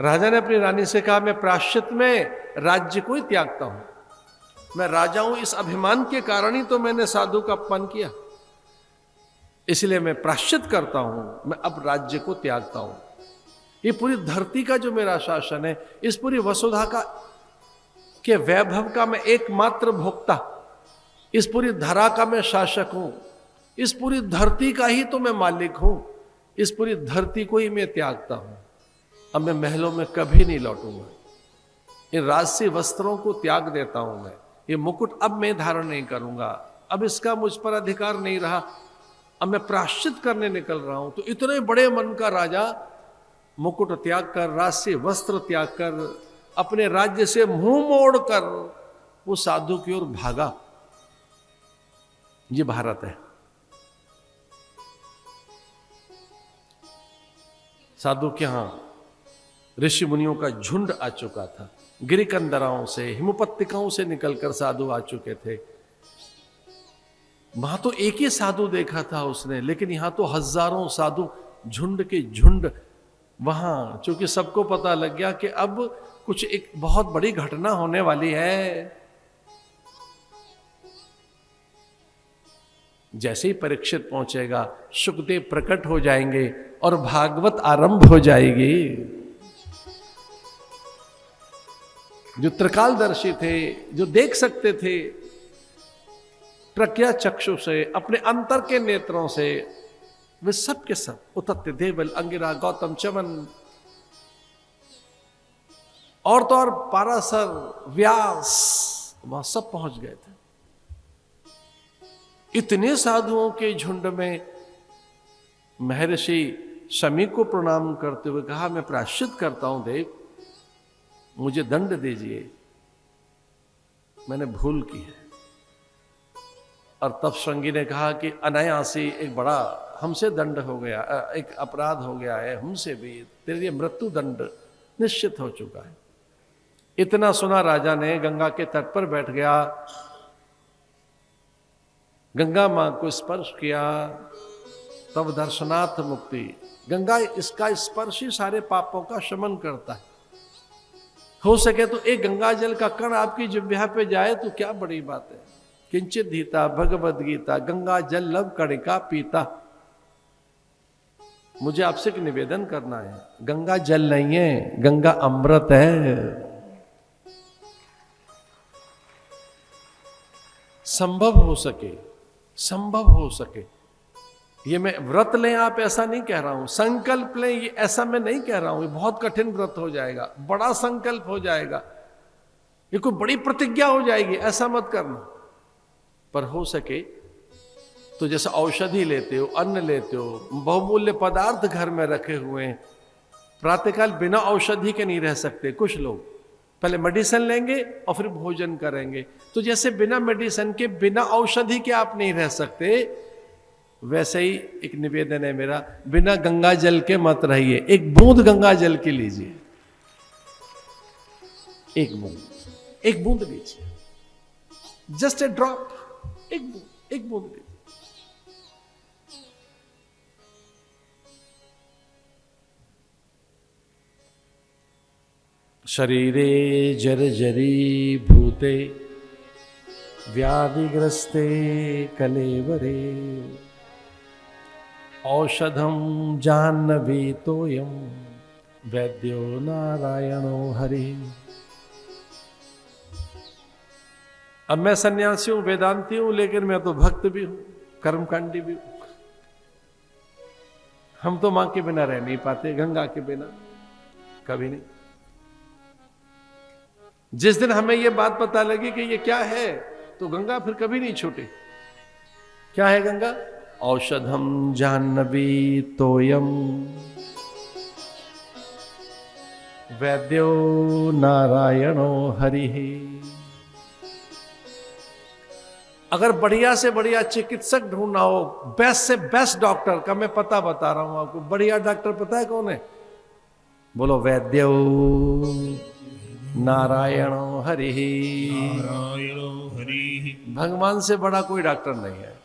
राजा ने अपनी रानी से कहा, मैं प्रायश्चित में राज्य को ही त्यागता हूं, मैं राजा हूं, इस अभिमान के कारण ही तो मैंने साधु का अपमान किया, इसलिए मैं प्रायश्चित करता हूं, मैं अब राज्य को त्यागता हूं। ये पूरी धरती का जो मेरा शासन है, इस पूरी वसुधा का के वैभव का मैं एकमात्र भोक्ता, इस पूरी धरा का मैं शासक हूं, इस पूरी धरती का ही तो मैं मालिक हूं, इस पूरी धरती को ही मैं त्यागता हूं। अब मैं महलों में कभी नहीं लौटूंगा, इन राजसी वस्त्रों को त्याग देता हूं मैं, ये मुकुट अब मैं धारण नहीं करूंगा, अब इसका मुझ पर अधिकार नहीं रहा, अब मैं प्रायश्चित करने निकल रहा हूं। तो इतने बड़े मन का राजा मुकुट त्याग कर, राजसी वस्त्र त्याग कर, अपने राज्य से मुंह मोड़ कर वो साधु की ओर भागा। ये भारत है। साधु के यहां ऋषि मुनियों का झुंड आ चुका था, गिरिकंदराओं से, हिमपत्तिकाओं से निकलकर साधु आ चुके थे। वहां तो एक ही साधु देखा था उसने, लेकिन यहां तो हजारों साधु, झुंड के झुंड। वहां चूंकि सबको पता लग गया कि अब कुछ एक बहुत बड़ी घटना होने वाली है। जैसे ही परीक्षित पहुंचेगा, सुखदेव प्रकट हो जाएंगे और भागवत आरंभ हो जाएगी। जो त्रिकालदर्शी थे, जो देख सकते थे प्रज्ञा चक्षु से, अपने अंतर के नेत्रों से, वे सब के सब, उतत्य, देवल, अंगिरा, गौतम, चमन और तो और पारासर, व्यास, वहां सब पहुंच गए थे। इतने साधुओं के झुंड में महर्षि शमी को प्रणाम करते हुए कहा, मैं प्रायश्चित करता हूं देव, मुझे दंड दीजिए, मैंने भूल की है। और तब श्रृंगी ने कहा कि अनायासी एक बड़ा हमसे दंड हो गया, एक अपराध हो गया है हमसे भी, तेरे लिए मृत्यु दंड निश्चित हो चुका है। इतना सुना राजा ने गंगा के तट पर बैठ गया, गंगा मां को स्पर्श किया, तब दर्शनाथ मुक्ति। गंगा, इसका स्पर्श ही सारे पापों का शमन करता है। हो सके तो एक गंगा जल का कण आपकी जिह्वा पे जाए तो क्या बड़ी बात है। किंचित धीता भगवद गीता, गंगा जल लव कणिका पीता। मुझे आपसे एक निवेदन करना है, गंगा जल नहीं है, गंगा अमृत है। संभव हो सके, संभव हो सके, ये मैं व्रत लें आप ऐसा नहीं कह रहा हूं, संकल्प लें ये ऐसा मैं नहीं कह रहा हूं, ये बहुत कठिन व्रत हो जाएगा, बड़ा संकल्प हो जाएगा, ये कोई बड़ी प्रतिज्ञा हो जाएगी, ऐसा मत करना। पर हो सके तो जैसे औषधि लेते हो, अन्न लेते हो, बहुमूल्य पदार्थ घर में रखे हुए हैं, प्रातःकाल बिना औषधि के नहीं रह सकते। कुछ लोग पहले मेडिसिन लेंगे और फिर भोजन करेंगे, तो जैसे बिना मेडिसिन के, बिना औषधि के आप नहीं रह सकते, वैसे ही एक निवेदन है मेरा, बिना गंगा जल के मत रहिए। एक बूंद गंगा जल की लीजिए, एक बूंद, एक बूंद लीजिए, जस्ट ए ड्रॉप, एक बूंद, एक बूंद लीजिए। शरीरे जर्जरी भूते व्याधिग्रस्ते कलेवरे औषधम जाह्नवी तोयम वैद्यो नारायणो हरि। अब मैं सन्यासी हूं, वेदांती हूं, लेकिन मैं तो भक्त भी हूं, कर्मकांडी भी हूं। हम तो मां के बिना रह नहीं पाते, गंगा के बिना कभी नहीं। जिस दिन हमें यह बात पता लगी कि ये क्या है, तो गंगा फिर कभी नहीं छूटी। क्या है गंगा? औषधम जाह्नवी तोयम वैद्यो नारायणो हरि। अगर बढ़िया से बढ़िया चिकित्सक ढूंढना हो, बेस्ट से बेस्ट डॉक्टर का, मैं पता बता रहा हूं आपको, बढ़िया डॉक्टर पता है कौन है? बोलो, वैद्यो नारायणो हरि। नारायणो हरि। भगवान से बड़ा कोई डॉक्टर नहीं है।